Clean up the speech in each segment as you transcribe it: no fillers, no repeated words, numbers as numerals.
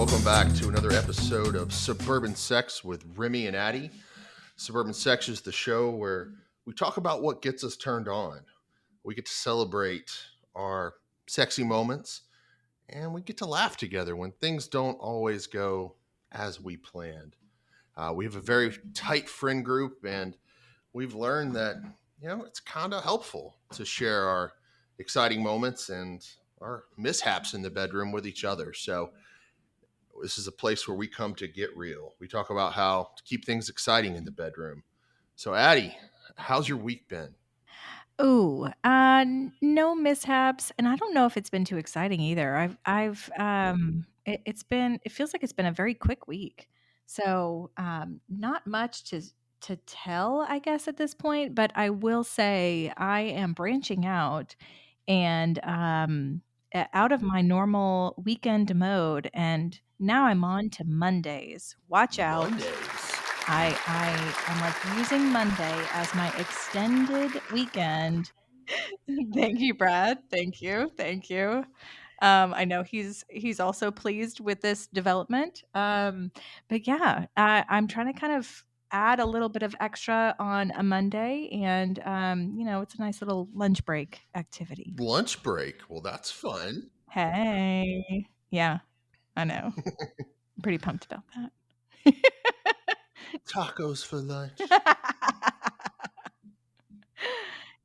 welcome back to another episode of Suburban Sex with Remy and Addie. Suburban Sex is the show where we talk about what gets us turned on. We get to celebrate our sexy moments, and we get to laugh together when things don't always go as we planned. We have a very tight friend group, and we've learned that, it's kind of helpful to share our exciting moments and our mishaps in the bedroom with each other. So this is a place where we come to get real. We talk about how to keep things exciting in the bedroom. So Addie, how's your week been? No mishaps, and I don't know if it's been too exciting either. It feels like it's been a very quick week. So, not much to tell, I guess, at this point, but I will say I am branching out and out of my normal weekend mode, and now I'm on to Mondays. Watch out. Mondays. I'm like using Monday as my extended weekend. Thank you, Brad. Thank you. Thank you. I know he's also pleased with this development. But yeah, I'm trying to kind of add a little bit of extra on a Monday, and it's a nice little lunch break activity. Lunch break. Well, that's fun. Hey, yeah, I know. I'm pretty pumped about that. Tacos for lunch.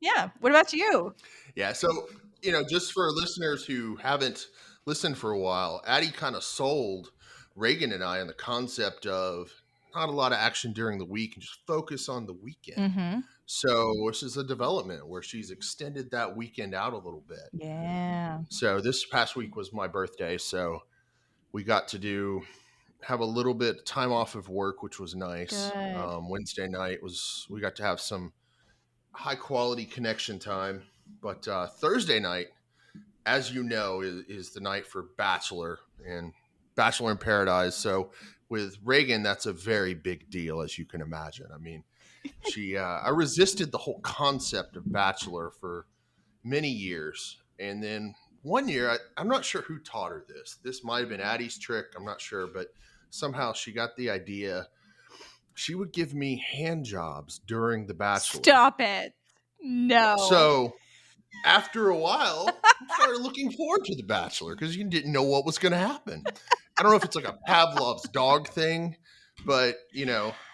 Yeah. What about you? Yeah. So, just for listeners who haven't listened for a while, Addie kind of sold Reagan and I on the concept of not a lot of action during the week and just focus on the weekend. Mm-hmm. So this is a development where she's extended that weekend out a little bit. Yeah. So this past week was my birthday. So we got to have a little bit of time off of work, which was nice. Good. Wednesday night we got to have some high quality connection time. But Thursday night, as you know, is the night for Bachelor in Paradise. So with Reagan, that's a very big deal, as you can imagine. I mean, I resisted the whole concept of Bachelor for many years. And then one year, I'm not sure who taught her this. This might have been Addie's trick. I'm not sure, but somehow she got the idea. She would give me hand jobs during the Bachelor. Stop it. No. So after a while, I started looking forward to the Bachelor because you didn't know what was going to happen. I don't know if it's like a Pavlov's dog thing, but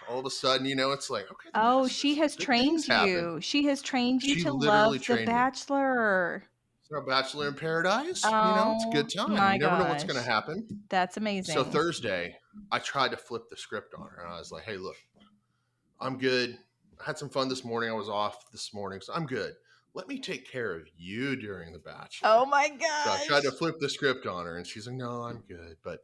all of a sudden, it's like, okay. Oh, she has trained you. Happen. She has trained you She to literally love trained The Bachelor. It's a Bachelor in Paradise. Oh, it's a good time. my You never know what's going gosh. to happen. That's amazing. So Thursday, I tried to flip the script on her, and I was like, "Hey, look, I'm good. I had some fun this morning. I was off this morning, so I'm good. Let me take care of you during the Bachelor." Oh my gosh. So I tried to flip the script on her, and she's like, "No, I'm good." But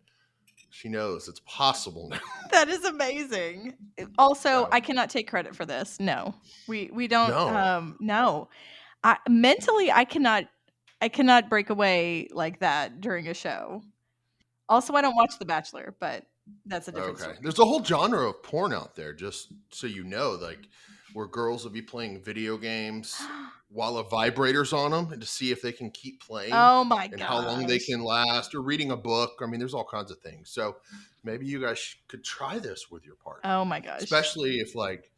she knows it's possible now. That is amazing. Also, I cannot take credit for this. No, we don't. No, mentally, I cannot break away like that during a show. Also, I don't watch The Bachelor, but that's a different story. There's a whole genre of porn out there, just so you know, like where girls will be playing video games while a vibrator's on them and to see if they can keep playing. Oh my god! And how long they can last, or reading a book. I mean, there's all kinds of things. So maybe you guys could try this with your partner. Oh my gosh! Especially if like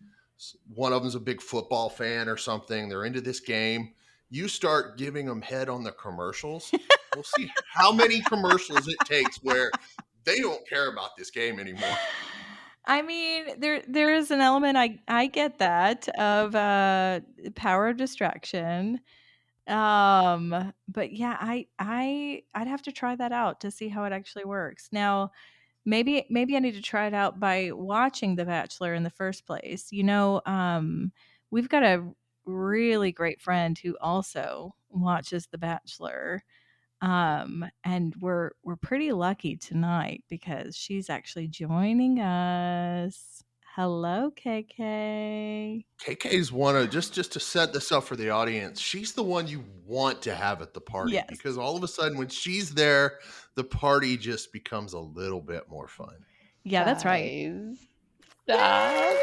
one of them's a big football fan or something. They're into this game. You start giving them head on the commercials. We'll see how many commercials it takes where they don't care about this game anymore. I mean, there is an element I get that of power of distraction. But yeah, I'd have to try that out to see how it actually works. Now, maybe I need to try it out by watching The Bachelor in the first place. We've got a really great friend who also watches The Bachelor. And we're pretty lucky tonight because she's actually joining us. Hello, KK. KK's one of just to set this up for the audience. She's the one you want to have at the party because all of a sudden when she's there, the party just becomes a little bit more fun. Yeah, that's right. Stop.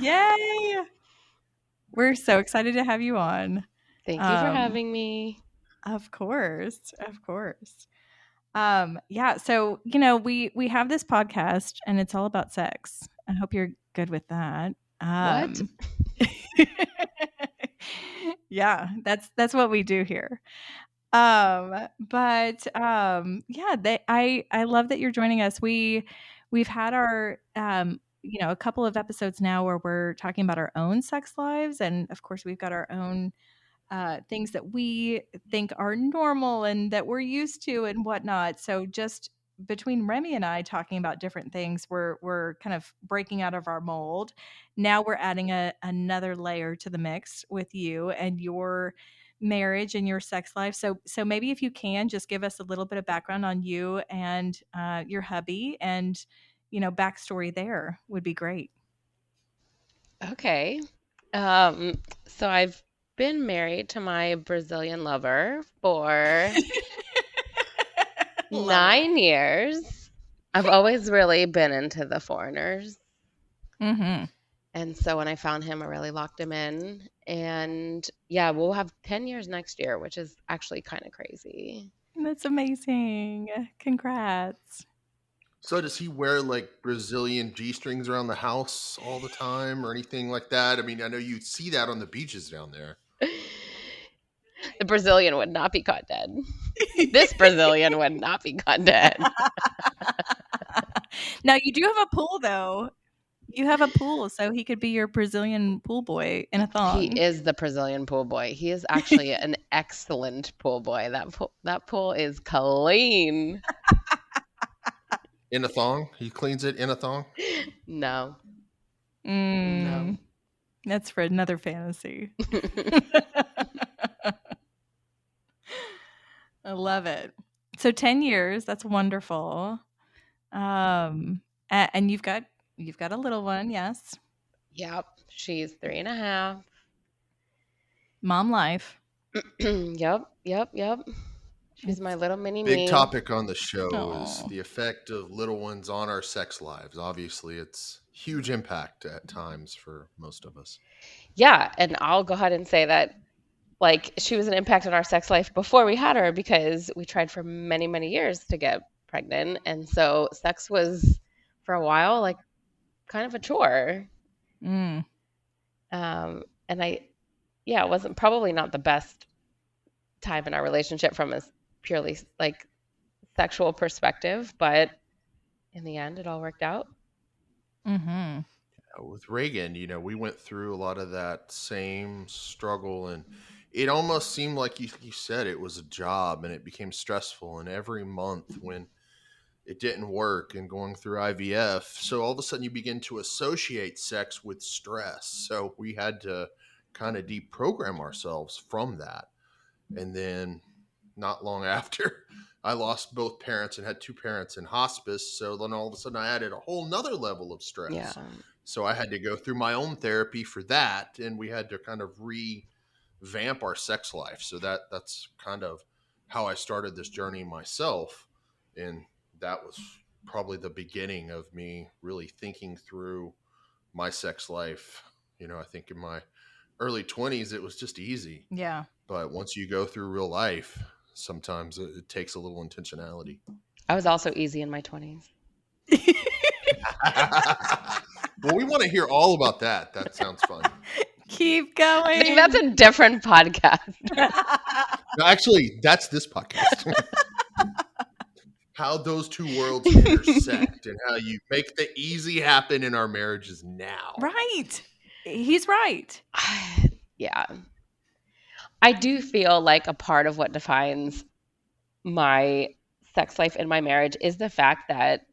Yay! We're so excited to have you on. Thank you for having me. Of course. Of course. Yeah, so we have this podcast and it's all about sex. I hope you're good with that. What? Yeah, that's what we do here. But yeah, I love that you're joining us. We've had our a couple of episodes now where we're talking about our own sex lives, and of course we've got our own things that we think are normal and that we're used to and whatnot. So just between Remy and I talking about different things, we're kind of breaking out of our mold. Now we're adding another layer to the mix with you and your marriage and your sex life. So maybe if you can just give us a little bit of background on you and your hubby and backstory there would be great. Okay. Um, so I've been married to my Brazilian lover for Love it. 9 years. I've always really been into the foreigners. Mm-hmm. And so when I found him, I really locked him in. And yeah, we'll have 10 years next year, which is actually kind of crazy. That's amazing. Congrats. So does he wear like Brazilian G-strings around the house all the time or anything like that? I mean, I know you see that on the beaches down there. The Brazilian would not be caught dead. This Brazilian would not be caught dead. Now you do have a pool though. You have a pool, so he could be your Brazilian pool boy in a He thong. is the Brazilian pool boy. He is actually an excellent pool boy. That pool is clean. In a thong? He cleans it in a thong? No, no. Mm, that's for another fantasy. I love it. So 10 years, that's wonderful. And you've got a little one, yes. Yep, she's 3.5. Mom life. Yep. She's my little mini Big me. topic on the show is Aw. the effect of little ones on our sex lives. Obviously, it's huge impact at times for most of us. Yeah, and I'll go ahead and say that like she was an impact on our sex life before we had her because we tried for many, many years to get pregnant. And so sex was for a while like kind of a chore. Mm. And it wasn't probably not the best time in our relationship from a purely like sexual perspective, but in the end, it all worked out. Mm-hmm. With Reagan, we went through a lot of that same struggle, and it almost seemed like you said it was a job, and it became stressful. And every month when it didn't work and going through IVF, so all of a sudden you begin to associate sex with stress. So we had to kind of deprogram ourselves from that. And then not long after, I lost both parents and had two parents in hospice. So then all of a sudden I added a whole nother level of stress. Yeah. So I had to go through my own therapy for that. And we had to kind of revamp our sex life. So that's kind of how I started this journey myself. And that was probably the beginning of me really thinking through my sex life. I think in my early 20s, it was just easy. Yeah. But once you go through real life, sometimes it takes a little intentionality. I was also easy in my 20s. Well, we want to hear all about that. That sounds fun. Keep going. I think that's a different podcast. No, actually, that's this podcast. How those two worlds intersect and how you make the easy happen in our marriages now. Right. He's right. Yeah. I do feel like a part of what defines my sex life in my marriage is the fact that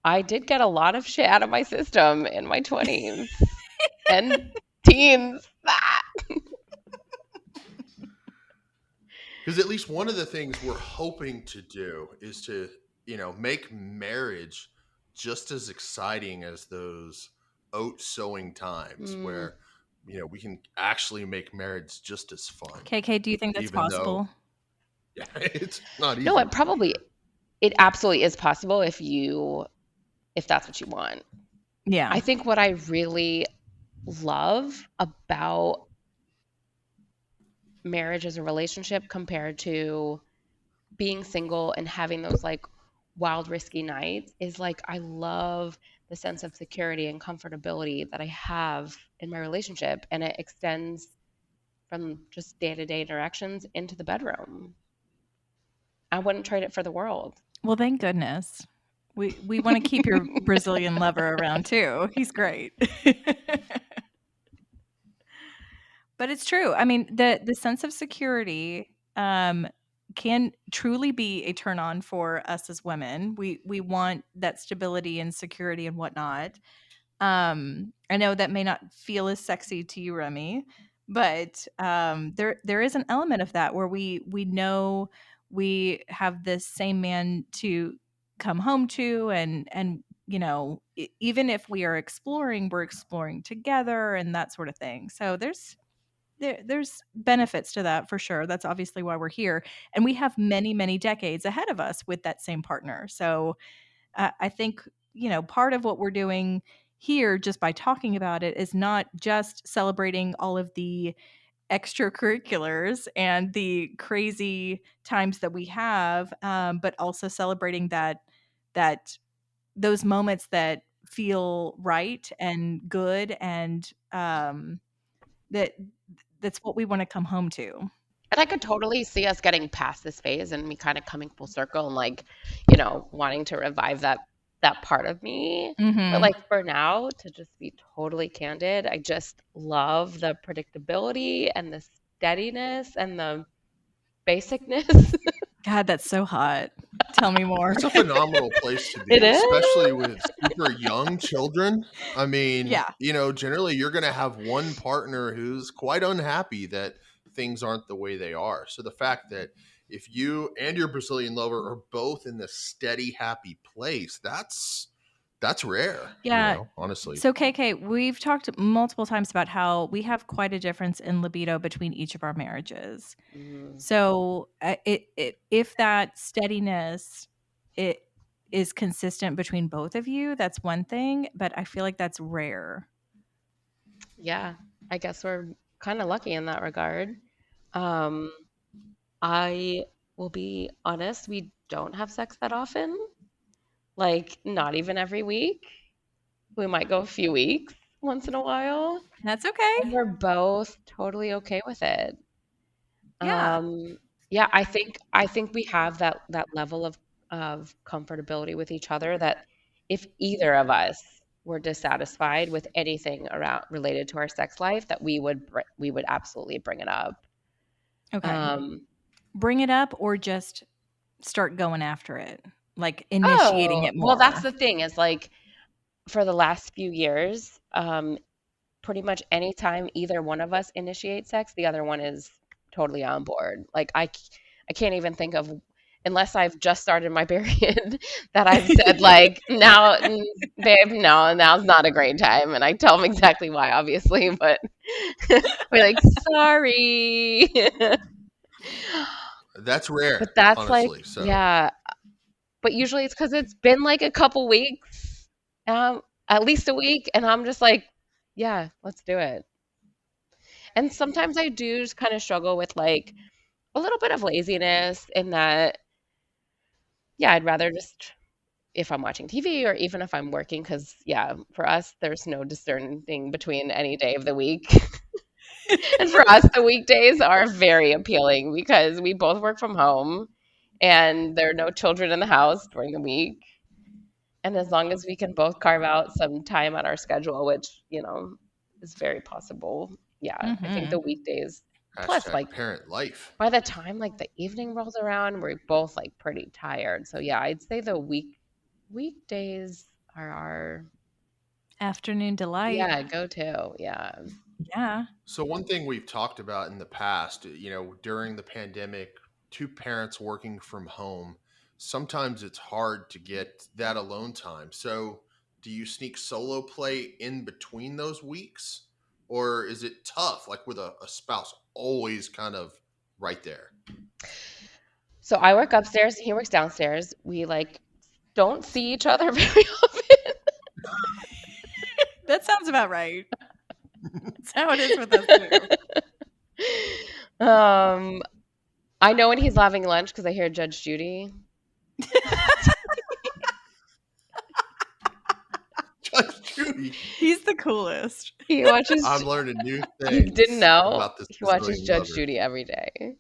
I did get a lot of shit out of my system in my 20s and teens. Because at least one of the things we're hoping to do is to, make marriage just as exciting as those oat sowing times where, we can actually make marriage just as fun. KK, do you think that's Even possible? Yeah, it's not easy. No, it absolutely is possible if that's what you want. Yeah. I think what I really love about marriage as a relationship compared to being single and having those like wild, risky nights is like I love the sense of security and comfortability that I have in my relationship. And it extends from just day to day interactions into the bedroom. I wouldn't trade it for the world. Well, thank goodness. We want to keep your Brazilian lover around too. He's great. But it's true. I mean, the sense of security can truly be a turn on for us as women. We want that stability and security and whatnot. I know that may not feel as sexy to you, Remy, but there is an element of that where we know we have this same man to come home to, and even if we are exploring, we're exploring together and that sort of thing. So there's benefits to that for sure. That's obviously why we're here, and we have many decades ahead of us with that same partner. So I think part of what we're doing here just by talking about it is not just celebrating all of the extracurriculars and the crazy times that we have, but also celebrating that those moments that feel right and good, and that that's what we want to come home to. And I could totally see us getting past this phase and me kind of coming full circle and like, wanting to revive that part of me. But Hmm. like for now, to just be totally candid, I just love the predictability and the steadiness and the basicness. God, that's so hot. Tell me more. It's a phenomenal place to It be, is. especially with super young children. I mean, Yeah. generally you're going to have one partner who's quite unhappy that things aren't the way they are. So the fact that if you and your Brazilian lover are both in this steady, happy place, that's rare, Yeah. honestly. So, KK, we've talked multiple times about how we have quite a difference in libido between each of our marriages. Mm, So, if that steadiness it is consistent between both of you, that's one thing. But I feel like that's rare. yeah, I guess we're kind of lucky in that regard. Um, I will be honest, we don't have sex that often, like not even every week. We might go a few weeks once in a while, That's okay. and we're both totally okay with it. Yeah. Um, yeah, I think we have that level of comfortability with each other that if either of us were dissatisfied with anything around related to our sex life, that we would absolutely bring it up. Okay. Um, Bring it up or just start going after it, like initiating oh, it well, that's more. the thing is like for the last few years, pretty much anytime either one of us initiates sex, the other one is totally on board. Like I can't even think of unless I've just started my period that I've said like now, babe, no, now's not a great time, and I tell them exactly why, obviously, but we're like sorry, That's rare, but that's like honestly. So yeah, but usually it's because it's been like a couple weeks, at least a week, and I'm just like, yeah, let's do it. And sometimes I do just kind of struggle with like a little bit of laziness in that, yeah, I'd rather just if I'm watching TV or even if I'm working, because yeah, for us, there's no discerning between any day of the week. And for us, the weekdays are very appealing because we both work from home and there are no children in the house during the week. And as long as we can both carve out some time on our schedule, which, is very possible. Yeah, I think Hmm. the weekdays, plus hashtag like parent life. by the time like the evening rolls around, we're both like pretty tired. So yeah, I'd say the weekdays are our Afternoon delight. yeah, go to. Yeah. Yeah. So one thing we've talked about in the past, during the pandemic, two parents working from home, sometimes it's hard to get that alone time. So do you sneak solo play in between those weeks? Or is it tough, like with a spouse always kind of right there? So I work upstairs, he works downstairs. We like don't see each other very often. That sounds about right. That's how it is with us too. I know when he's having lunch because I hear Judge Judy. Judge Judy. He's the coolest. He watches. I'm learning new You didn't things know? about this He watches Brazilian Judge lover. Judy every day.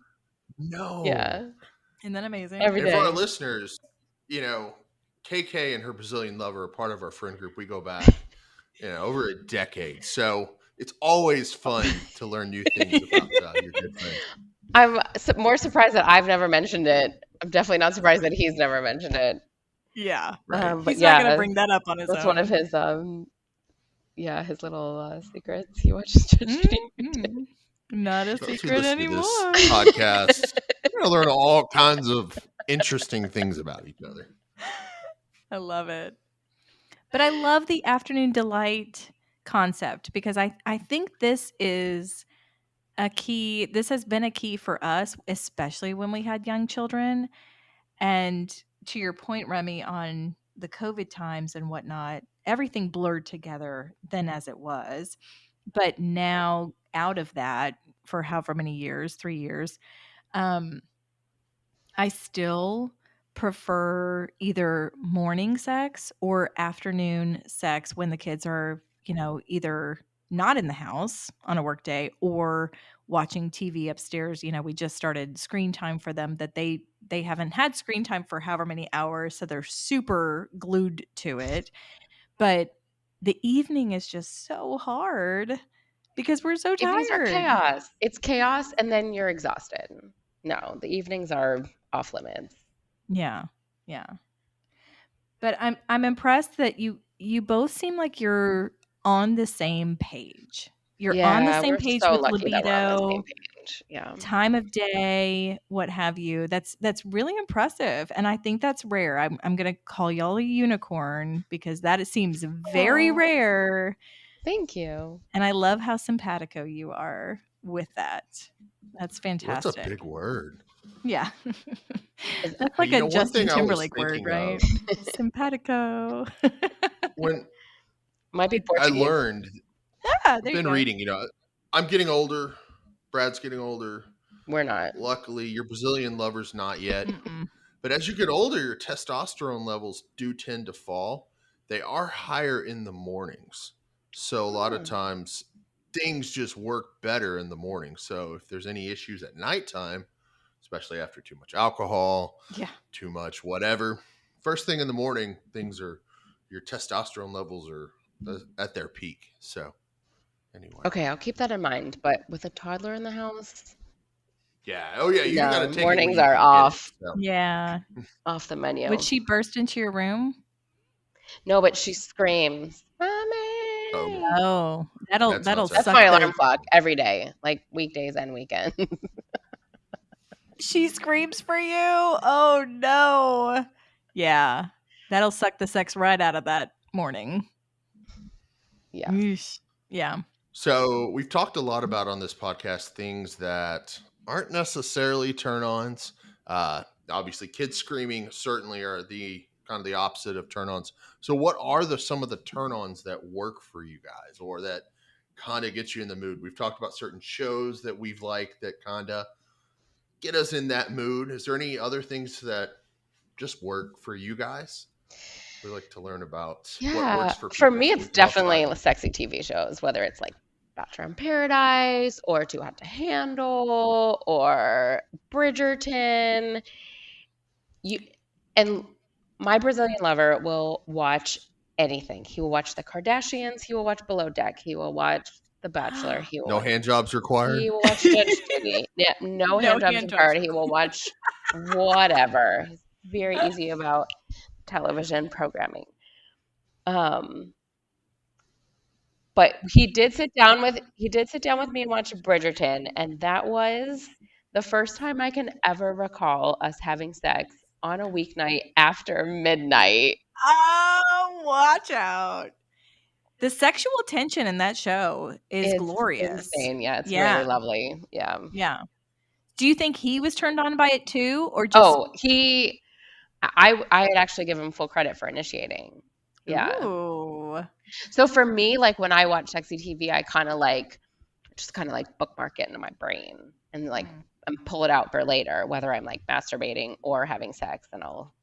No. Yeah, Isn't that amazing? every And for our day. listeners, KK and her Brazilian lover are part of our friend group. We go back, over a decade. So it's always fun to learn new things about your good friend. I'm more surprised that I've never mentioned it. I'm definitely not surprised that he's never mentioned it. Yeah. Right. But He's not going to yeah, bring that up on his that's own. one of his his little secrets. He watches Judge Judy every day. Not a Those who secret listen to anymore. this podcast, you're going to learn all kinds of interesting things about each other. I love it. But I love the afternoon delight concept because I think this is a key. This has been a key for us, especially when we had young children. And to your point, Remy, on the COVID times and whatnot, everything blurred together then as it was. But now out of that for however many years, 3 years, I still prefer either morning sex or afternoon sex when the kids are, either not in the house on a work day or watching TV upstairs. We just started screen time for them that they haven't had screen time for however many hours, so they're super glued to it. But the evening is just so hard because we're so Evenings are tired. chaos. It's chaos, and then you're exhausted. No, the evenings are off limits. Yeah. Yeah. But I'm impressed that you both seem like you're on the same page. You're on the Yeah, same we're page so with lucky that we're on the same libido, page. Yeah. time of day, what have you. That's really impressive, and I think that's rare. I'm gonna call y'all a unicorn because that seems very Aw, rare, thank you. and I love how simpatico you are with that. That's What's a fantastic. big word? Yeah. Is- That's like You a know, one Justin thing I was Timberlake word, thinking right? of Simpatico. when Might be I Portuguese. learned, Yeah, I've there you been go. reading, I'm getting older. Brad's getting older. We're not. Luckily, your Brazilian lover's not yet. Mm-mm. But as you get older, your testosterone levels do tend to fall. They are higher in the mornings. So a lot of Hmm. times things just work better in the morning. So if there's any issues at nighttime, especially after too much alcohol, Yeah. too much whatever, first thing in the morning, your testosterone levels are at their peak. So anyway. Okay, I'll keep that in mind. But with a toddler in the house, Yeah. Oh yeah, you got to no, take it where mornings you are can get it. off So. Yeah. the Would menu. she burst into your room? No, but she screams, Oh, "Mommy!" Oh, that that'll sounds That's suck my excellent. alarm the clock every day, like weekdays and weekends. She screams for you? Oh no. Yeah. That'll suck the sex right out of that morning. Yeah. Yeesh. Yeah. So we've talked a lot about on this podcast things that aren't necessarily turn-ons. Obviously, kids screaming certainly are the kind of the opposite of turn-ons. So what are some of the turn-ons that work for you guys, or that kind of get you in the mood? We've talked about certain shows that we've liked that kind of get us in that mood. Is there any other things that just work for you guys? We like to learn about what Yeah. works for For people. me, So it's we can all try definitely them. sexy TV shows, whether it's like Bachelor in Paradise or Too Hot to Handle or Bridgerton. You and my Brazilian lover will watch anything. He will watch the Kardashians, he will watch Below Deck, he will watch The Bachelor, No hand jobs required. he will watch Judge Judy. Yeah, no No hand jobs hand jobs. required. He will watch whatever. He's very easy about television programming. Um, but he did sit down with me and watch Bridgerton, and that was the first time I can ever recall us having sex on a weeknight after midnight. Oh, watch out. The sexual tension in that show is It's glorious. insane. Yeah, it's Yeah. really lovely. Yeah. Yeah. Do you think he was turned on by it too, or just Oh, I had actually given him full credit for initiating. Yeah. ooh? So for me, like when I watch sexy TV, I kind of like bookmark it into my brain and like and pull it out for later, whether I'm like masturbating or having sex, and I'll,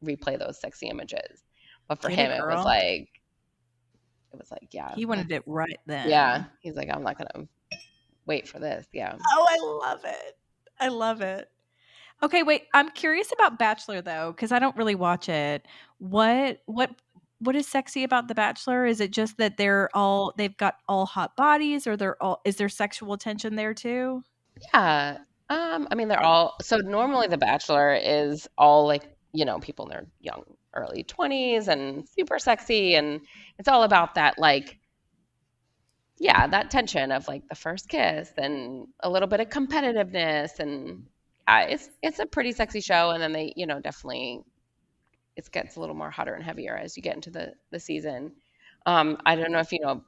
replay those sexy images. But for Get him, it, it girl. was like, yeah, He wanted it right then. yeah. He's like, I'm not gonna wait for this. Yeah. Oh, I love it. I love it. Okay, wait. I'm curious about Bachelor though, because I don't really watch it. What is sexy about The Bachelor? Is it just that they've got all hot bodies, or is there sexual tension there too? Yeah. I mean, they're all so normally The Bachelor is all like, people in their young, early 20s and super sexy, and it's all about that like, yeah, that tension of like the first kiss and a little bit of competitiveness, and it's a pretty sexy show. And then they, definitely it gets a little more hotter and heavier as you get into the season. I don't know if you're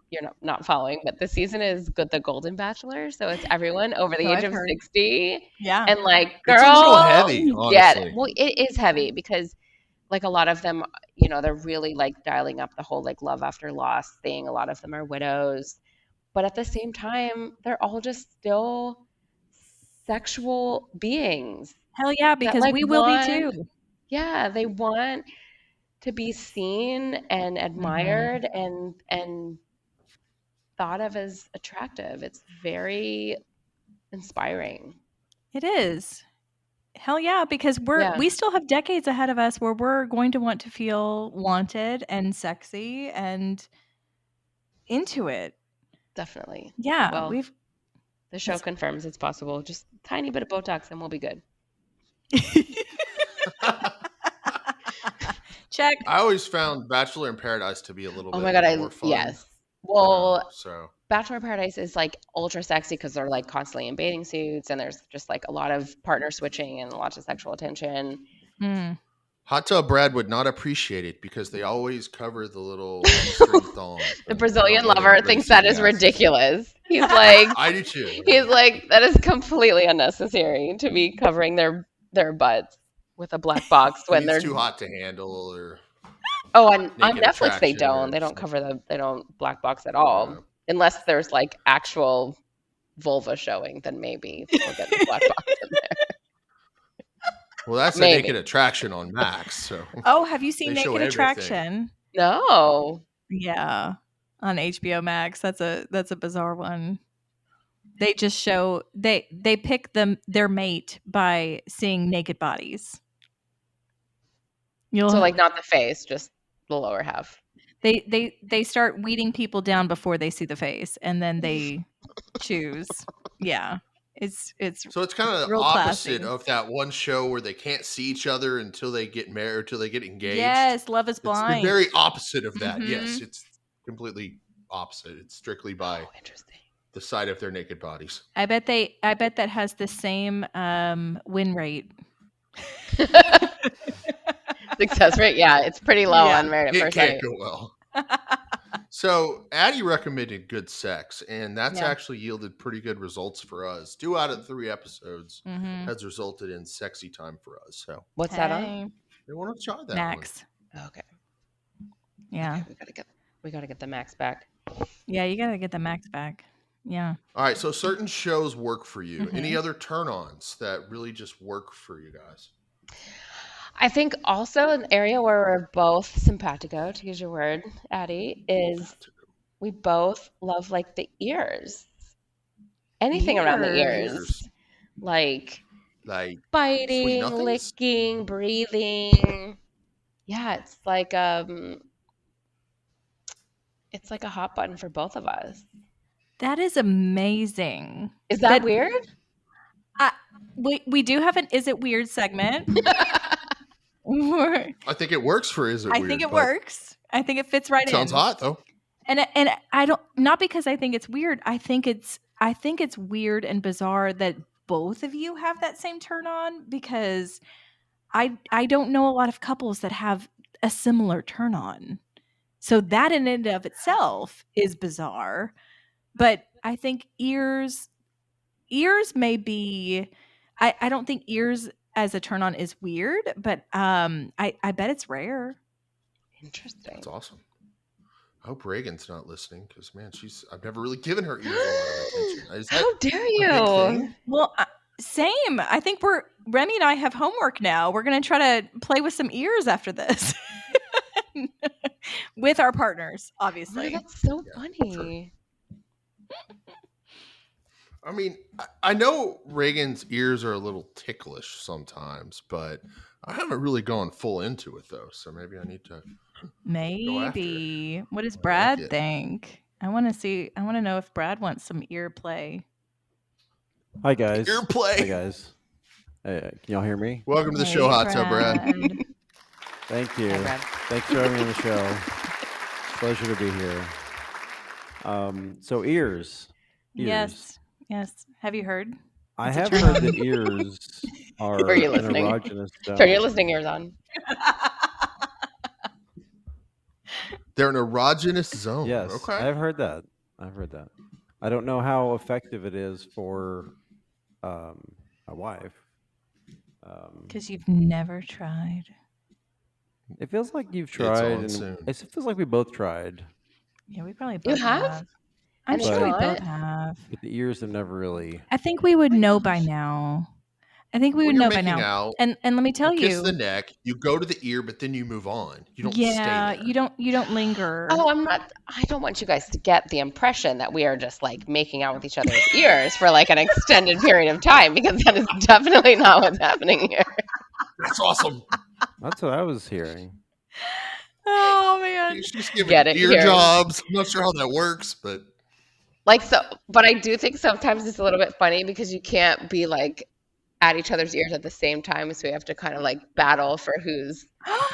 not following, but the season is good, the Golden Bachelor, so it's everyone over the So age I've of heard. 60, Yeah. and like, It's a little girl, heavy, get it. honestly. Well, it is heavy because like a lot of them, they're really like dialing up the whole like love after loss thing. A lot of them are widows, but at the same time, they're all just still sexual beings Hell yeah, that because like we will be want, too. yeah, they want to be seen and Mhm. admired and thought of as attractive. It's very inspiring. It is. Hell yeah, because Yeah, we still have decades ahead of us where we're going to want to feel wanted and sexy and into it. definitely. Yeah, Well, we've the show it's confirms it's possible. Just a tiny bit of Botox and we'll be good. Check. I always found Bachelor in Paradise to be a little Oh my bit God, more fun, yes. Well, so Bachelor in Paradise is like ultra sexy because they're like constantly in bathing suits, and there's just like a lot of partner switching and lots of sexual attention. Mm. Hot Tub Brad would not appreciate it because they always cover the little G-string thong. The So I Brazilian don't let lover anybody thinks see that the is asses. ridiculous. He's like, I do too. he's like, that is completely unnecessary to be covering their butts with a black box I when mean, it's they're. too hot to handle, or Oh, on Naked Netflix they Attraction, don't. or They don't something. cover they don't black box at all. Unless there's like actual vulva showing, then maybe they'll get the black box in there. Well, that's a Naked Maybe. Attraction on Max, so Oh, have you seen they show Naked everything. Attraction? No. Yeah, on HBO Max. That's a bizarre one. They just show they pick their mate by seeing naked bodies. So You'll like not the face, just the lower half. they start weeding people down before they see the face, and then they choose. Yeah, it's So it's kind of the real opposite classy. of that one show where they can't see each other until they get married, until they get engaged. Yes, Love is It's the Blind. very opposite of that. Mhm. Yes, it's completely opposite. It's strictly by Oh, interesting. the side of their naked bodies. I bet that has the same win rate. Success rate, yeah, it's pretty low Yeah. on Married at It First can't Sight. go well. So Addie recommended Good Sex, and that's Yeah. actually yielded pretty good results for us. 2 out of 3 episodes Mhm. has resulted in sexy time for us. So What's that on? Hey, we want to try that Max. Okay. Yeah. Okay, we gotta get the Max back. Yeah, you got to get the Max back. Yeah. one. All right, so certain shows work for you. Mhm. Any other turn-ons that really just work for you guys? I think also an area where we're both simpatico, to use your word, Addie, is we both love like the ears. Anything around the Ears. ears. Like Like Sweet biting, Nothings? licking, breathing. Yeah, it's like a hot button for both of us. That is amazing. Is that weird? We do have an Is It Weird segment. I think it works for Is It I Weird? think it but works. I think it fits right Sounds in. hot, though. And I don't, not because I think it's weird. I think it's weird and bizarre that both of you have that same turn on, because I don't know a lot of couples that have a similar turn on. So that in and of itself is bizarre. But I think ears may be, I don't think ears as a turn on is weird, but I bet it's rare. Interesting. That's awesome. I hope Reagan's not listening because, man, I've never really given her ears a lot of attention. Is that How dare a big you? thing? Well, same. I think Remy and I have homework now. We're going to try to play with some ears after this. With our partners, Oh, obviously. that's so Yeah, funny. I mean, I know Reagan's ears are a little ticklish sometimes, but I haven't really gone full into it though. So maybe I need to go after it. Maybe. What does I like Brad it. think? I want to know if Brad wants some ear play. Hi guys. Ear play. Hi guys. Hey, can y'all hear me? Welcome to the Hey, show, Hot Tub Brad. Thank you. Hi, Brad. Thanks for having me on the show. Pleasure to be here. So ears. Yes. Have you heard? I It's a have turn heard on. that ears are Were you an listening? erogenous zone. Turn your listening ears on. They're an erogenous zone. Yes, Okay. I've heard that. I don't know how effective it is for my wife. Because you've never tried. It feels like you've It's tried, on and soon. it feels like we both tried, Yeah, we probably You both have? I'm And it's sure we not? both have. but the ears have never really. I think we would know by now. I think we When would you're know by making now. out, And let me tell you kiss you. the neck, you go to the ear, but then you move on. You don't stay Yeah, there. you don't linger. Oh, I don't want you guys to get the impression that we are just like making out with each other's ears for like an extended period of time, because that is definitely not what's happening here. That's awesome. That's what I was hearing. Oh man. She's just giving Get it ear here. jobs. I'm not sure how that works, but Like, so, but I do think sometimes it's a little bit funny because you can't be like at each other's ears at the same time, so we have to kind of like battle for who's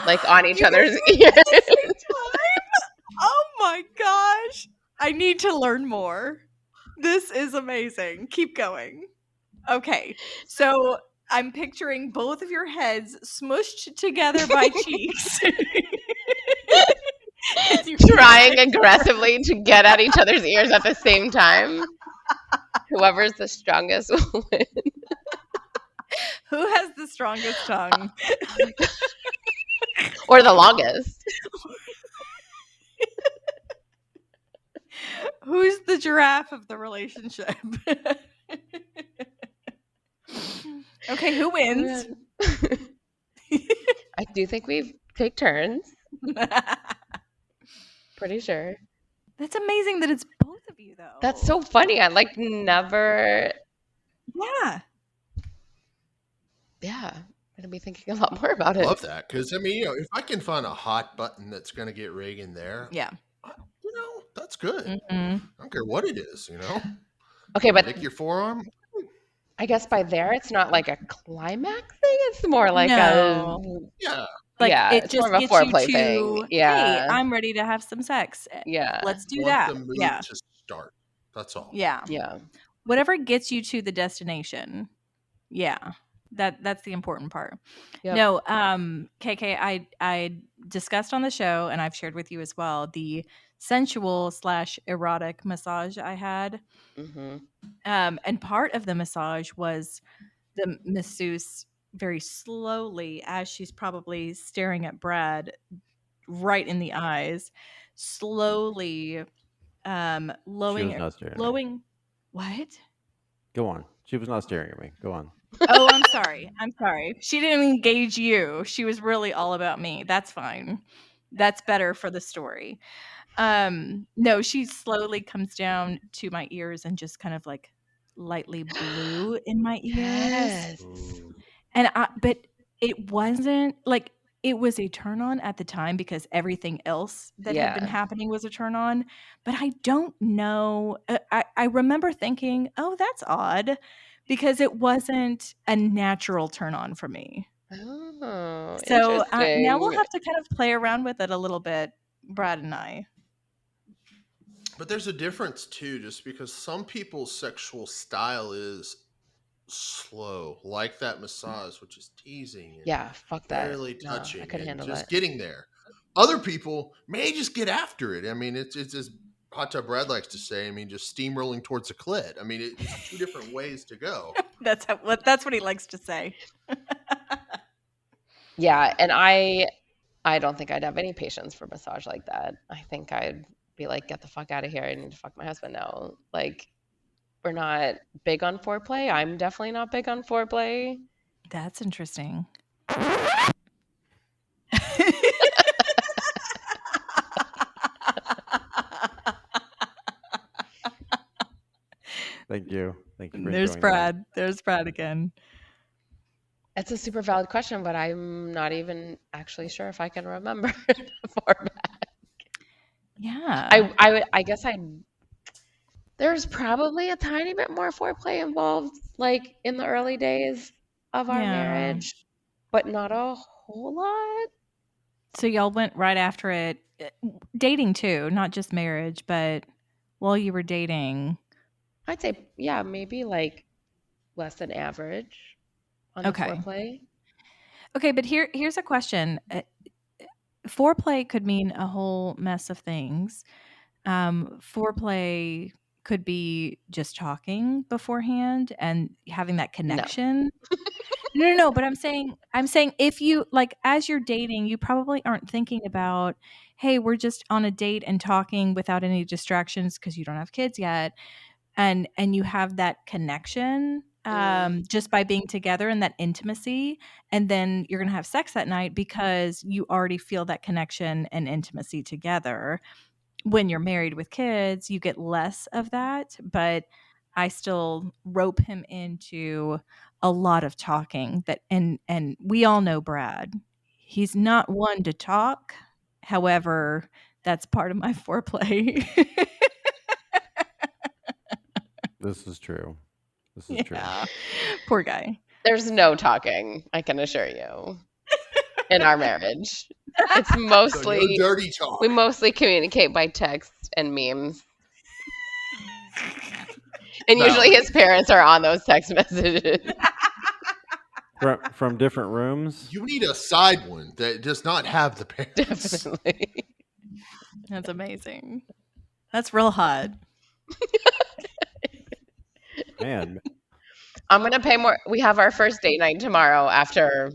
like on each You guys other's do it ears. at the same time? Oh my gosh. I need to learn more. This is amazing. Keep going. Okay. So I'm picturing both of your heads smushed together by cheeks. And you- Trying aggressively to get at each other's ears at the same time. Whoever's the strongest will win. Who has the strongest tongue? Or the longest. Who's the giraffe of the relationship? Okay, who wins? I do think we take turns. Pretty sure. That's amazing that it's both of you, though. That's so funny. I like never. Yeah. Yeah. I'm going to be thinking a lot more about it. love that. Because, I mean, you know, if I can find a hot button that's going to get Reagan there, Yeah. you know, that's good. Mhm. I don't care what it is, you know? Okay, but Lick your forearm. I guess by there it's not like a climax thing. It's more like No. Yeah. Like yeah, it it's just more of a gets you foreplay to, thing. hey, Yeah. I'm ready to have some sex. Yeah. Let's do Want that. the move Yeah. to start. That's all. Yeah. Yeah. Whatever gets you to the destination. Yeah. That's the important part. Yep. No, KK, I discussed on the show, and I've shared with you as well, the sensual/erotic massage I had. Mm-hmm. And part of the massage was the masseuse very slowly, as she's probably staring at Brad right in the eyes, slowly She was not staring at me. What? Go on. She was not staring at me. Go on. Oh, I'm sorry. She didn't engage you. She was really all about me. That's fine. That's better for the story. No, she slowly comes down to my ears and just kind of like lightly blew in my ears. Yes. Ooh. And but it wasn't like, it was a turn on at the time because everything else that had been Yeah. happening was a turn on. But I don't know. I remember thinking, oh, that's odd, because it wasn't a natural turn on for me. Oh, So now we'll interesting. have to kind of play around with it a little bit, Brad and I. But there's a difference, too, just because some people's sexual style is slow, like that massage, which is teasing and Yeah, fuck that. barely No, I touching couldn't and handle just that. getting there. Other people may just get after it. I mean, it's as Hot Tub Brad likes to say. I mean, just steamrolling towards a clit. I mean, it's two different ways to go. That's what he likes to say. Yeah, and I don't think I'd have any patience for massage like that. I think I'd be like, get the fuck out of here. I need to fuck my husband now. Like, we're not big on foreplay. I'm definitely not big on foreplay. That's interesting. Thank you. Thank you for There's enjoying that. Brad. There's Brad again. It's a super valid question, but I'm not even actually sure if I can remember the format. Yeah. I guess there's probably a tiny bit more foreplay involved, like in the early days of our Yeah. marriage, but not a whole lot. So y'all went right after it, dating too, not just marriage, but while you were dating. I'd say, yeah, maybe like less than average on the Okay. foreplay. Okay, but here's a question. Foreplay could mean a whole mess of things. Foreplay could be just talking beforehand and having that connection. No, but I'm saying if you like as you're dating, you probably aren't thinking about, hey, we're just on a date and talking without any distractions because you don't have kids yet. And you have that connection just by being together and that intimacy, and then you're going to have sex that night because you already feel that connection and intimacy together. When you're married with kids, you get less of that, but I still rope him into a lot of talking that and we all know Brad. He's not one to talk. However, that's part of my foreplay. This is true. This is true. Yeah. Poor guy. There's no talking, I can assure you, in our marriage. It's mostly So no dirty talk. we mostly communicate by text and memes. And usually his parents are on those text messages. From different rooms. You need a side one that does not have the parents. Definitely. That's amazing. That's real hot. Man, I'm going to pay more. We have our first date night tomorrow after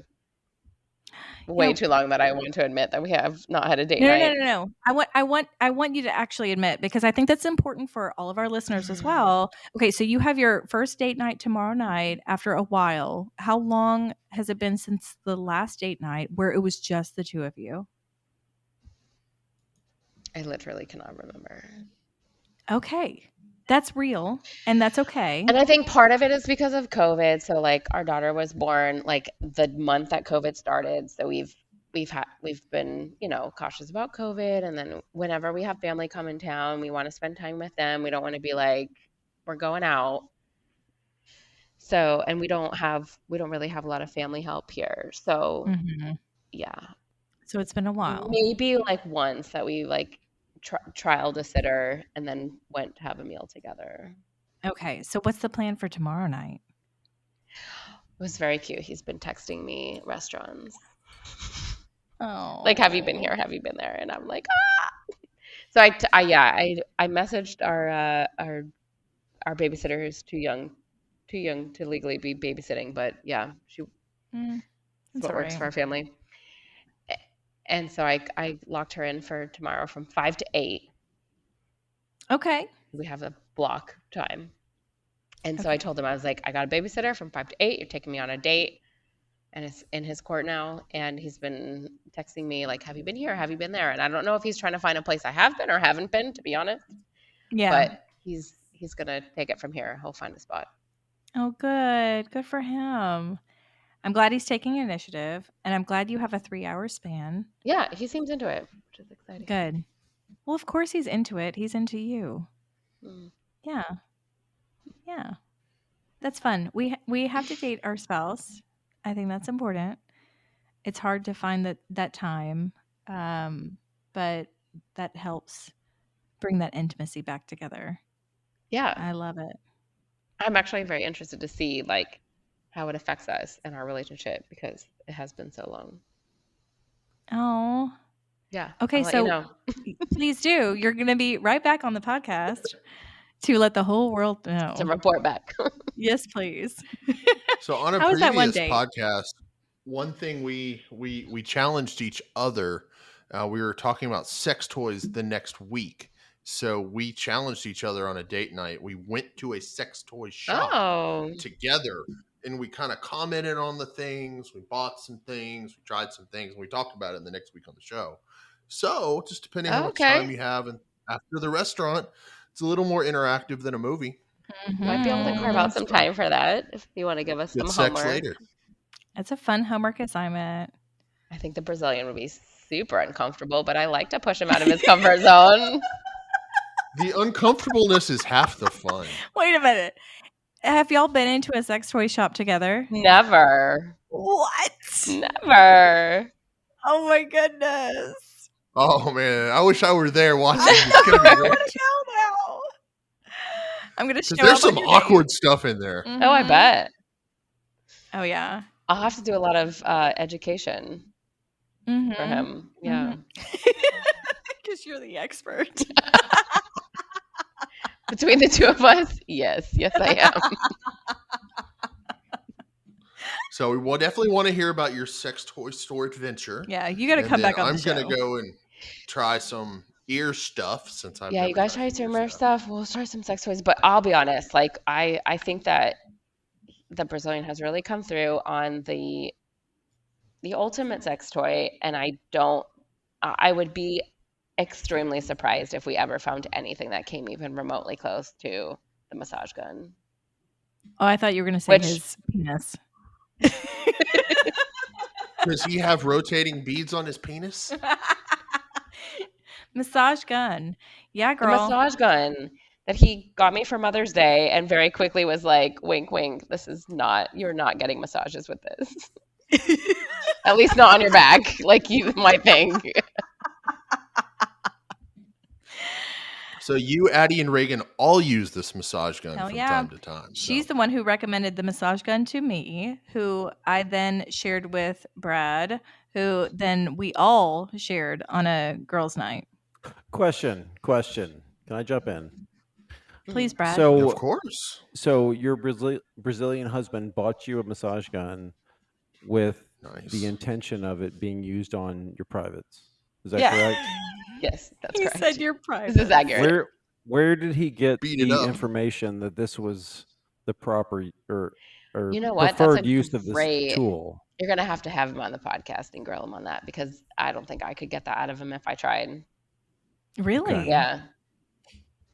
way too long that I want to admit that we have not had a date night. No. I want you to actually admit, because I think that's important for all of our listeners as well. Okay, so you have your first date night tomorrow night after a while. How long has it been since the last date night where it was just the two of you? I literally cannot remember. Okay. That's real, and that's okay. And I think part of it is because of COVID. So like our daughter was born like the month that COVID started. So we've been, cautious about COVID, and then whenever we have family come in town, we want to spend time with them. We don't want to be like we're going out. So, and we don't really have a lot of family help here. So, yeah. So it's been a while. Maybe like once that we like trialed a sitter and then went to have a meal together. Okay, so what's the plan for tomorrow night? It was very cute. He's been texting me restaurants. Oh, like, have you been here? Have you been there? And I'm like, ah. So I messaged our babysitter who's too young to legally be babysitting, but yeah, she what works for our family. And so I locked her in for tomorrow from 5 to 8. Okay. We have a block time. And so I told him, I was like, I got a babysitter from 5 to 8. You're taking me on a date. And it's in his court now. And he's been texting me like, have you been here? Have you been there? And I don't know if he's trying to find a place I have been or haven't been, to be honest. Yeah. But he's going to take it from here. He'll find a spot. Oh, good. Good for him. I'm glad he's taking initiative, and I'm glad you have a 3-hour span. Yeah, he seems into it, which is exciting. Good. Well, of course he's into it. He's into you. Yeah. Yeah. That's fun. We have to date our spouse. I think that's important. It's hard to find that time, but that helps bring that intimacy back together. Yeah. I love it. I'm actually very interested to see like how it affects us and our relationship because it has been so long. Oh. Yeah. Okay, so please do. You're going to be right back on the podcast to let the whole world know. To report back. Yes, please. So on a previous podcast, one thing we challenged each other. We were talking about sex toys the next week, so we challenged each other on a date night. We went to a sex toy shop Oh, together, and we kind of commented on the things. We bought some things, we tried some things, and we talked about it in the next week on the show. So just depending on how much time okay. you have, and after the restaurant, it's a little more interactive than a movie. Might be able to carve out some So time for that if you want to give us some good sex homework. later. It's a fun homework assignment. I think the Brazilian would be super uncomfortable, but I like to push him out of his comfort zone. The uncomfortableness is half the fun. Wait a minute. Have y'all been into a sex toy shop together? Never. What? Never. Oh my goodness. Oh man, I wish I were there watching. I It's gonna be want great. to know now. I'm gonna show Because there's up on some your awkward stuff in there. date. Oh, I Mhm. bet. Oh yeah. I'll have to do a lot of education for Mm-hmm. him. Yeah. Because you're the expert. Between the two of us, yes, I am. So we will definitely want to hear about your sex toy store adventure. Yeah, you got to And come then back on I'm the show. gonna go and try some ear stuff since I've Yeah, never you guys tried try ear some more stuff. We'll try some sex toys. But I'll be honest, like I think that the Brazilian has really come through on the ultimate sex toy, and I would be extremely surprised if we ever found anything that came even remotely close to the massage gun. Oh, I thought you were going to say Which- his penis. Does he have rotating beads on his penis? Massage gun. Yeah, The girl. massage gun that he got me for Mother's Day and very quickly was like, wink, wink, you're not getting massages with this. At least not on your back, like you might think. So you, Addie, and Reagan all use this massage gun Hell from yeah. time to time. She's So the one who recommended the massage gun to me, who I then shared with Brad, who then we all shared on a girls' night. Question. Can I jump in? Please, Brad. of course. So your Brazilian husband bought you a massage gun with Nice. the intention of it being used on your privates. Is that Yeah. correct? Yes, that's He correct. said you're private. This is accurate. Where did he get Beat it the up. information that this was the proper or You know what? That's preferred a use of this great- tool? You're going to have to have him on the podcast and grill him on that because I don't think I could get that out of him if I tried. Really? Okay. Yeah.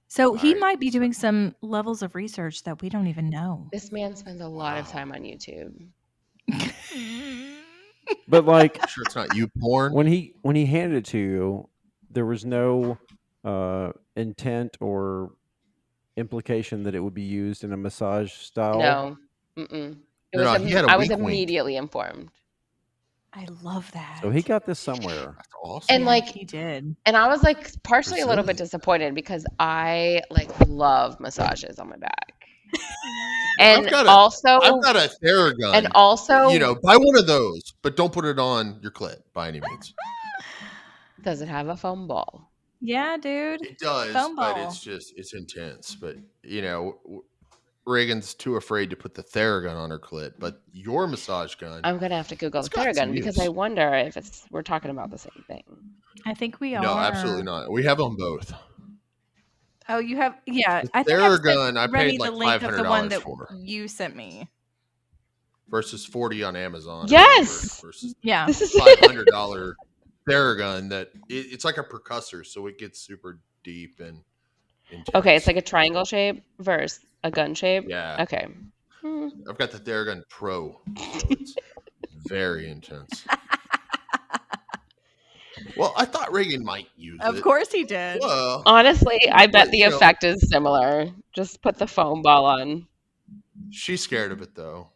So he Alright. might be doing some levels of research that we don't even know. This man spends a lot of Wow. time on YouTube. But like Sure, it's not you porn. when he handed it to you, there was no intent or implication that it would be used in a massage style. No. Mm-mm. No, he had a I was wink wink. immediately informed. I love that. So he got this somewhere. That's awesome. And Yeah, like, he did. and I was like partially a little bit Brazilian. disappointed because I like love massages on my back. And I've got also, a Theragun. and also, buy one of those, but don't put it on your clit by any means. does it have a foam ball? Yeah, dude. It does, Foam but ball. it's intense. But Reagan's too afraid to put the Theragun on her clit. But your massage gun, I'm gonna have to Google It's the got some Theragun because use. I wonder if we're talking about the same thing. I think we are. no, absolutely not. We have them both. Oh, you have? Yeah. The I think I've sent Theragun, I Remy paid like the link of the one $500 that for you sent me. versus $40 on Amazon. or Yes! whatever, versus Yeah. This is $500 Theragun that it's like a percussor, so it gets super deep and intense. okay. It's like a triangle shape versus a gun shape. Yeah. Okay. I've got the Theragun Pro, so it's very intense. Well, I thought Reagan might use it. Of course he did. Well, Honestly, I bet the You know- effect is similar. Just put the foam ball on. she's scared of it though.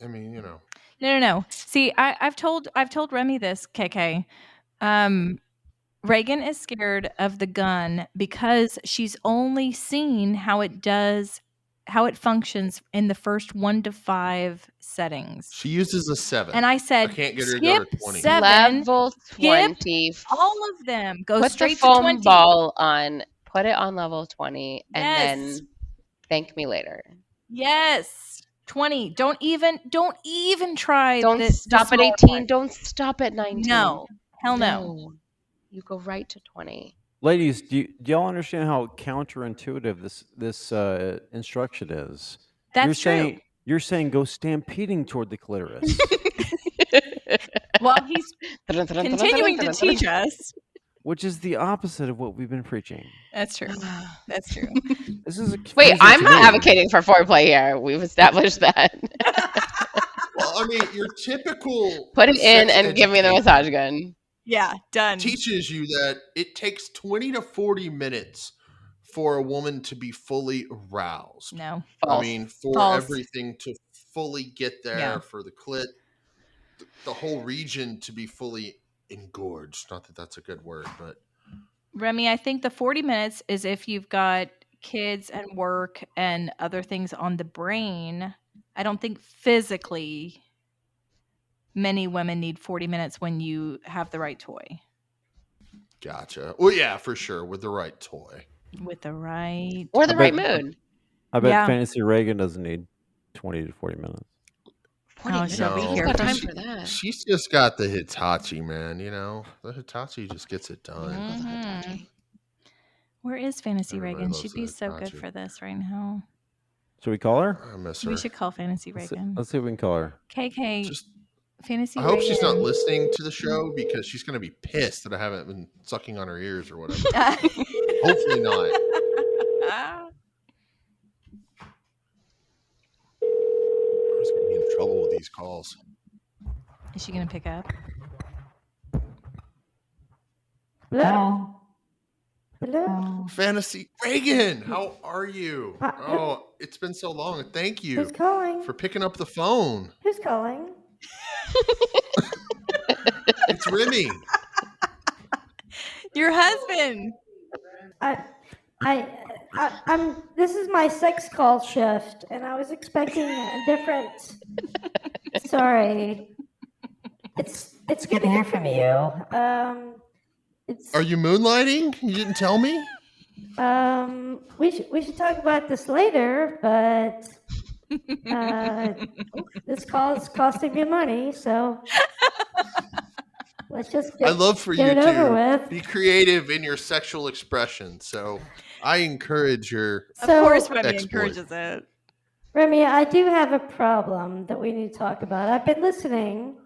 I mean, No. See, I've told Remy this, KK. Reagan is scared of the gun because she's only seen how it functions in the first 1 to 5 settings. she uses a 7. And I said, I can't get her to go to skip 20. 7, Level skip 20. all of them. Go Put the straight to foam 20. ball on. Put it on level 20, and Yes. then thank me later. Yes. 20. Don't even try Don't the stop at smaller 18. one. Don't stop at 19. No. Hell no. You go right to 20. Ladies, do y'all understand how counterintuitive this instruction is? That's true. You're saying go stampeding toward the clitoris, Well, he's continuing to teach us. which is the opposite of what we've been preaching. That's true. That's true. This is Wait, confusing I'm to not me. advocating for foreplay here. We've established that. Well, I mean, your typical Put it in sex and give me the education massage gun. Yeah, done. teaches you that it takes 20 to 40 minutes for a woman to be fully aroused. No. False. I mean, for False. everything to fully get there, Yeah. for the clit, the whole region to be fully engorged. Not that that's a good word, but Remy, I think the 40 minutes is if you've got kids and work and other things on the brain. I don't think physically many women need 40 minutes when you have the right toy. gotcha. Well, yeah, for sure, with the right toy. With the right... Or the I right bet- mood. I bet Yeah. Fantasy Reagan doesn't need 20 to 40 minutes. 40 Oh, minutes. she'll be No, here Who's got for time she- for that? She's just got the Hitachi, man. You know, the Hitachi just gets it done. Mhm. Where is Fantasy Everybody Reagan? loves She'd be the so good Hitachi. for this right now. Should we call her? I miss her. We should call Fantasy Let's Reagan. see if we can call her. KK, Just, Fantasy I hope Reagan. she's not listening to the show because she's going to be pissed that I haven't been sucking on her ears or whatever. Hopefully not. not. I was going to be in trouble with these calls. Is she going to pick up? Hello. Hello. Fantasy Reagan, how are you? Hi. Oh, it's been so long. Thank you Who's calling? for picking up the phone. Who's calling? It's Remy. Your husband. I'm. This is my sex call shift, and I was expecting a different. Sorry. It's good to hear from you. It's. Are you moonlighting? You didn't tell me? We should talk about this later, but this call is costing me money, so let's just I love for you get it over to with. be creative in your sexual expression. So I encourage your Of So- course, Remy Exploit. encourages it. Remy, I do have a problem that we need to talk about. I've been listening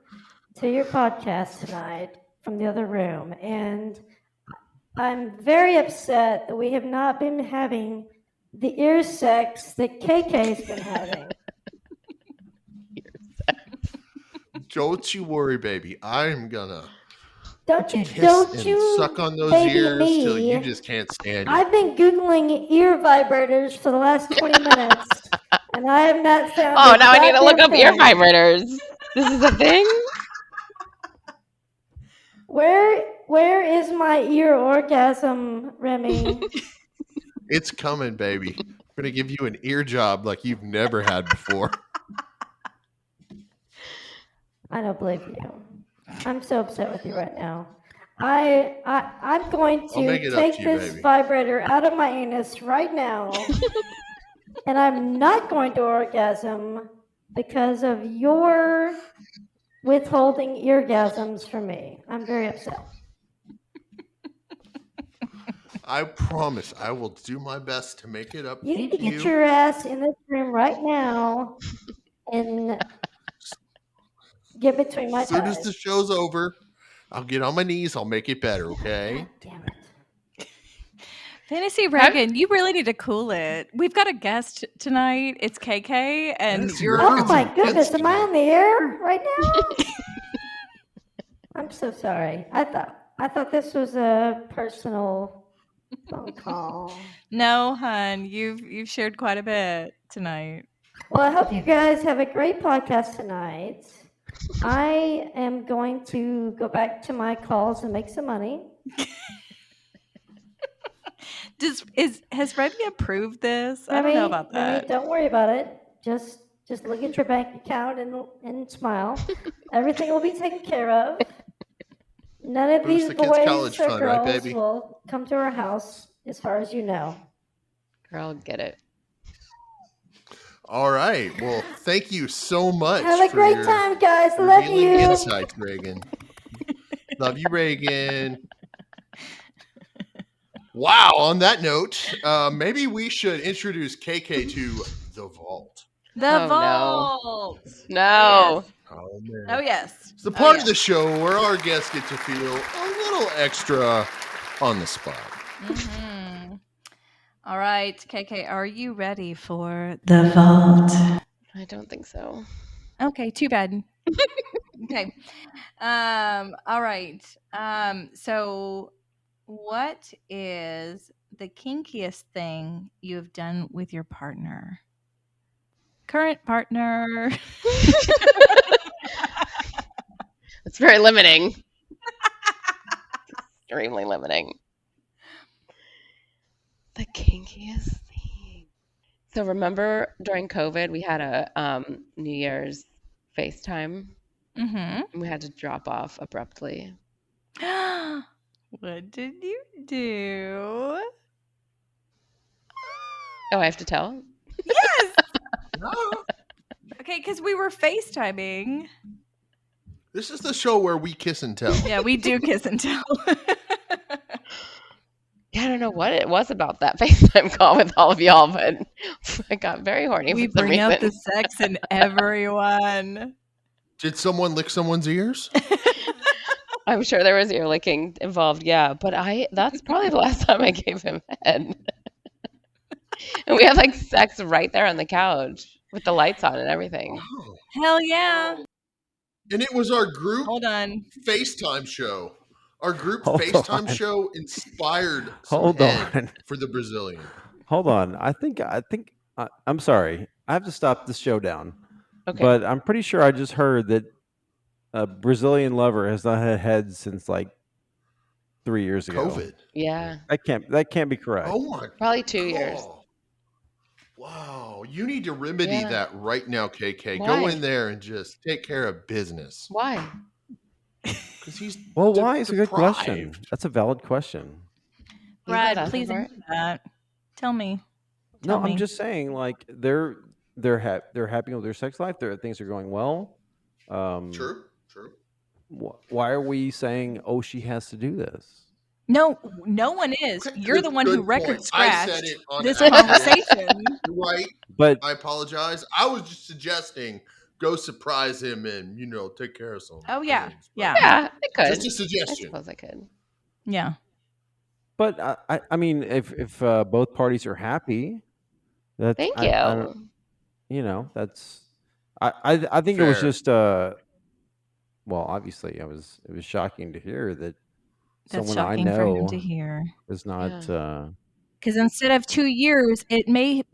to your podcast tonight from the other room, and I'm very upset that we have not been having the ear sex that KK's been having. Don't you worry, baby. I'm gonna Don't you? kiss Don't and you? suck on those baby ears till me. you just can't stand it. I've been Googling ear vibrators for the last 20 minutes, and I have not found. Oh, a now I need to look up goddamn ear thing. vibrators. This is a thing? Where is my ear orgasm, Remy? It's coming, baby. I'm gonna give you an ear job like you've never had before. I don't believe you. I'm so upset with you right now. I'm going I'll make to it up take to you, this baby. vibrator out of my anus right now, and I'm not going to orgasm because of your withholding eargasms from me. I'm very upset. I promise I will do my best to make it up You to need to get you. your ass in this room right now and get between my As soon as the thighs. show's over, I'll get on my knees. I'll make it better, okay? God damn it. Fantasy Reagan, you really need to cool it. We've got a guest tonight. It's KK, and Fantasy you're. Reagan. Oh my some goodness, kids am I tonight. on the air right now? I'm so sorry. I thought this was a personal phone call. No, hun, you've shared quite a bit tonight. Well, I hope you guys have a great podcast tonight. I am going to go back to my calls and make some money. Has Remy approved this? I don't know about Remy, that. don't worry about it. Just look at your bank account and smile. Everything will be taken care of. None of Boost these the kids' boys college or fund, right, girls baby? will come to our house, as far as you know. Girl, get it. All right. Well, thank you so much. Have a for great your time, guys. Love revealing you. insights, Reagan. Love you, Reagan. Wow. On that note, maybe we should introduce KK to the vault. The Oh, no. vault. No. Oh man. Oh yes. It's the part yes. of the show where our guests get to feel a little extra on the spot. Mhm. All right, KK, are you ready for the vault? I don't think so. Okay, too bad. Okay. All right. So what is the kinkiest thing you've done with your partner? Current partner. It's very limiting. Extremely limiting. The kinkiest thing. So remember during COVID, we had a New Year's FaceTime Mm-hmm. and we had to drop off abruptly. What did you do? Oh, I have to tell? Yes. No. Okay, because we were FaceTiming. This is the show where we kiss and tell. Yeah, we do kiss and tell. Yeah, I don't know what it was about that FaceTime call with all of y'all, but I got very horny We for some bring out reason. the sex in everyone. Did someone lick someone's ears? I'm sure there was ear licking involved, yeah, but that's probably the last time I gave him head. And we had like sex right there on the couch with the lights on and everything. Oh. Hell yeah. And it was our group Hold on. FaceTime show. Our group Hold FaceTime on. show inspired some Hold head on. for the Brazilian. Hold on. I think I'm sorry. I have to stop this show down. Okay. But I'm pretty sure I just heard that a Brazilian lover has not had head since like 3 years ago. COVID. Yeah. That can't be correct. Oh my Probably 2 years. God. Wow. You need to remedy Yeah. that right now, KK. Go Why? in there and just take care of business. Why? Because he's Well, why? It's a good question. deprived. That's a valid question. He's not Brad, asking please for it? answer that. Tell me. No, Tell me. I'm just saying, like they're happy with their sex life. Things are going well. True. Why are we saying, oh, she has to do this? No one is. Okay, You're the one who good record point. I said scratched it on this accident. conversation. You're right. But I apologize. I was just suggesting go surprise him and take care of some. Oh, yeah. things, but Yeah. Yeah, I could. Just a I suggestion. suppose I could. Yeah. But I mean, if both parties are happy, that's Thank I you. don't, that's I think it was Fair. just well, obviously it was shocking to hear that That's someone I shocking for him know to hear. is not Because instead of 2 years, it may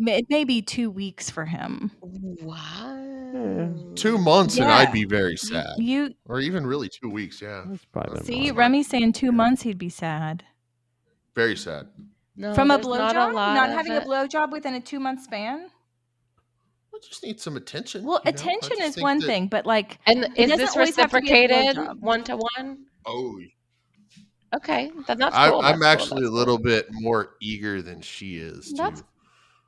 be 2 weeks for him. Wow. 2 months and Yeah. I'd be very sad. You Or even really 2 weeks, yeah. that's probably been see, more. Remy's saying 2 months he'd be sad. Very sad. No, From a there's not blowjob? lot Not of having a it. blowjob within a 2-month span? I just need some attention. Well, I attention just is think one that- thing, but like And is doesn't this always have to be a reciprocated blowjob. 1-to-1? Oh, Okay, then that's cool. I'm that's actually a little bit more eager than she is That's to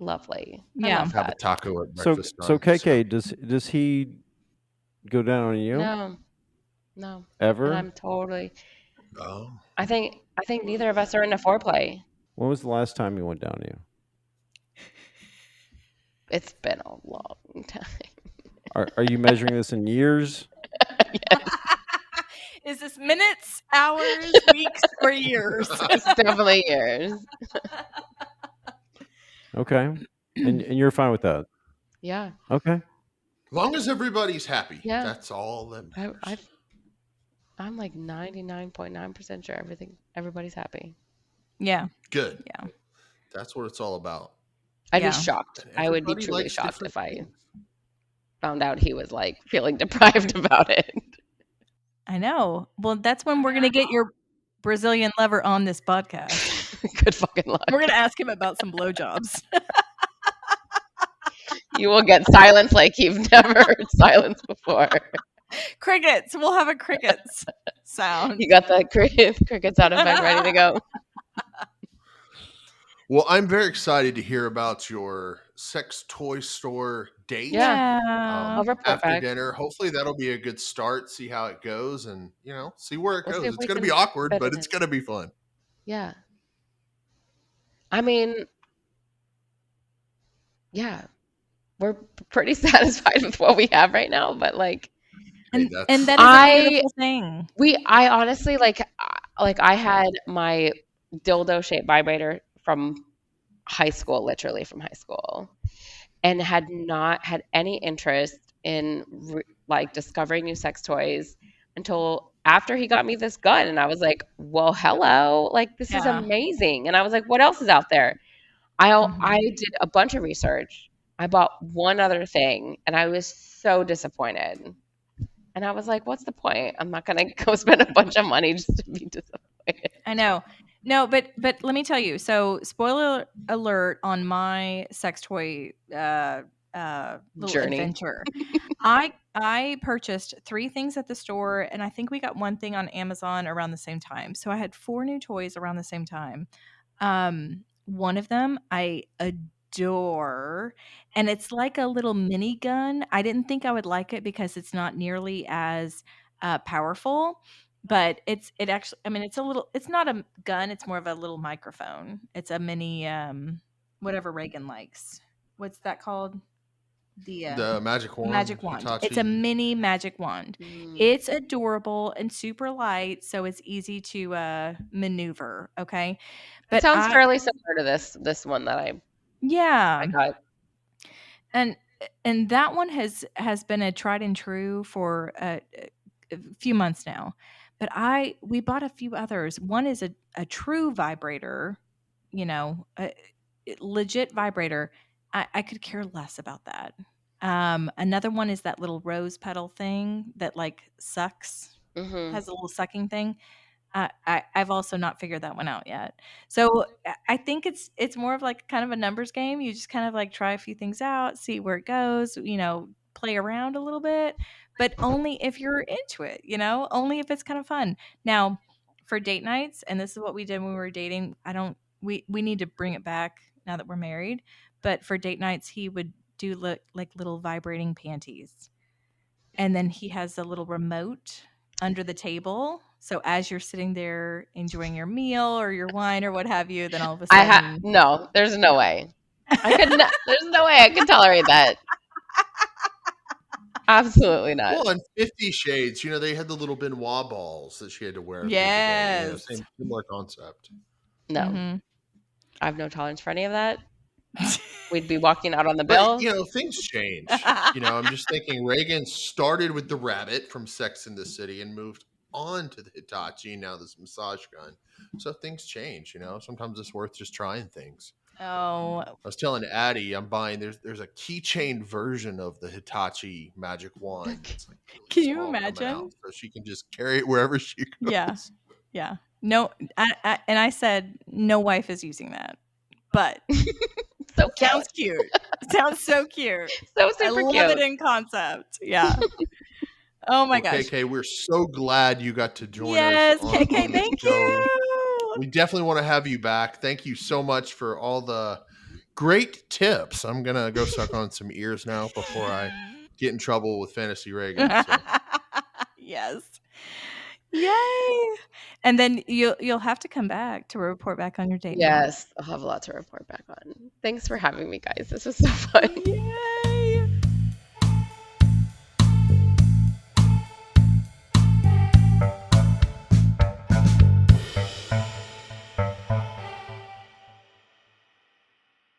lovely. Yeah. I love have a that. taco at So breakfast so time, KK, does he go down on you No. ever? And I'm totally. Oh. I think neither of us are into foreplay. When was the last time he went down on you? It's been a long time. Are you measuring this in years? Is this minutes, hours, weeks, or years? It's definitely years. Okay, and you're fine with that? Yeah. Okay. As long as everybody's happy. Yeah. That's all that matters. I'm like 99.9% sure everybody's happy. Yeah. Good. Yeah. That's what it's all about. I'd Yeah. be shocked. And I would be everybody truly likes shocked different if I things. found out he was like feeling deprived about it. I know. Well, that's when we're going to get your Brazilian lover on this podcast. Good fucking luck. We're going to ask him about some blowjobs. You will get silence like you've never heard silence before. Crickets. We'll have a crickets sound. You got the cricket sound effect ready to go. Well, I'm very excited to hear about your sex toy store date. Yeah. Yeah. I'll report After back. dinner. Hopefully that'll be a good start. See how it goes, and see where it We'll see goes. if It's we going to can be awkward, fit but it it's in. going to be fun. Yeah. I mean, yeah, we're pretty satisfied with what we have right now, but like, Hey, And that's that is a I beautiful thing. I honestly like I had my dildo shaped vibrator from high school, literally from high school, and had not had any interest in like discovering new sex toys until after he got me this gun, and I was like, well, hello, like this is Yeah. amazing. And I was like, what else is out there? I Mhm. did a bunch of research. I bought one other thing, and I was so disappointed. And I was like, what's the point? I'm not gonna go spend a bunch of money just to be disappointed. I know. No, but let me tell you. So, spoiler alert on my sex toy little Journey. adventure. I purchased 3 things at the store, and I think we got 1 thing on Amazon around the same time. So I had 4 new toys around the same time. One of them I adore, and it's like a little mini gun. I didn't think I would like it because it's not nearly as powerful, but it actually, I mean, it's not a gun, it's more of a little microphone. It's a mini whatever Reagan likes. What's that called? The the magic wand, magic wand. It's a Hitachi. mini magic wand. Mm. It's adorable and super light, so it's easy to maneuver. Okay, It but sounds fairly similar to this one that I yeah, got. and that one has been a tried and true for a few months now. But we bought a few others. One is a true vibrator, a legit vibrator. I could care less about that. Another one is that little rose petal thing that like sucks, Mm-hmm. has a little sucking thing. I've also not figured that one out yet. So I think it's more of like kind of a numbers game. You just kind of like try a few things out, see where it goes, play around a little bit, but only if you're into it, only if it's kind of fun. Now, for date nights, and this is what we did when we were dating, we need to bring it back now that we're married, but for date nights, he would do like little vibrating panties. And then he has a little remote under the table. So as you're sitting there enjoying your meal or your wine or what have you, then all of a sudden, No, there's no way. I could not, there's no way I could tolerate that. Absolutely not. Well, in 50 Shades, they had the little Benoit balls that she had to wear through the day. yes. Same similar concept. No, Mhm. I have no tolerance for any of that. We'd be walking out on the But bill. things change. I'm just thinking Reagan started with the rabbit from Sex in the City and moved on to the Hitachi, now this massage gun. So things change. Sometimes it's worth just trying things. Oh, I was telling Addie, I'm buying. There's a keychain version of the Hitachi magic wand. That's like really can you small coming imagine? out, so she can just carry it wherever she goes. Yeah. Yeah. No, and I said no wife is using that, but So cute. sounds cute. Sounds so cute. So I super love cute. it in concept. Yeah. Oh my Well, gosh. KK, we're so glad you got to join Yes, us on KK, the thank show. you. We definitely want to have you back. Thank you so much for all the great tips. I'm going to go suck on some ears now before I get in trouble with Fantasy Reagan. So. Yes. Yay. And then you'll have to come back to report back on your date night. Yes, I'll have a lot to report back on. Thanks for having me, guys. This was so fun. Yeah.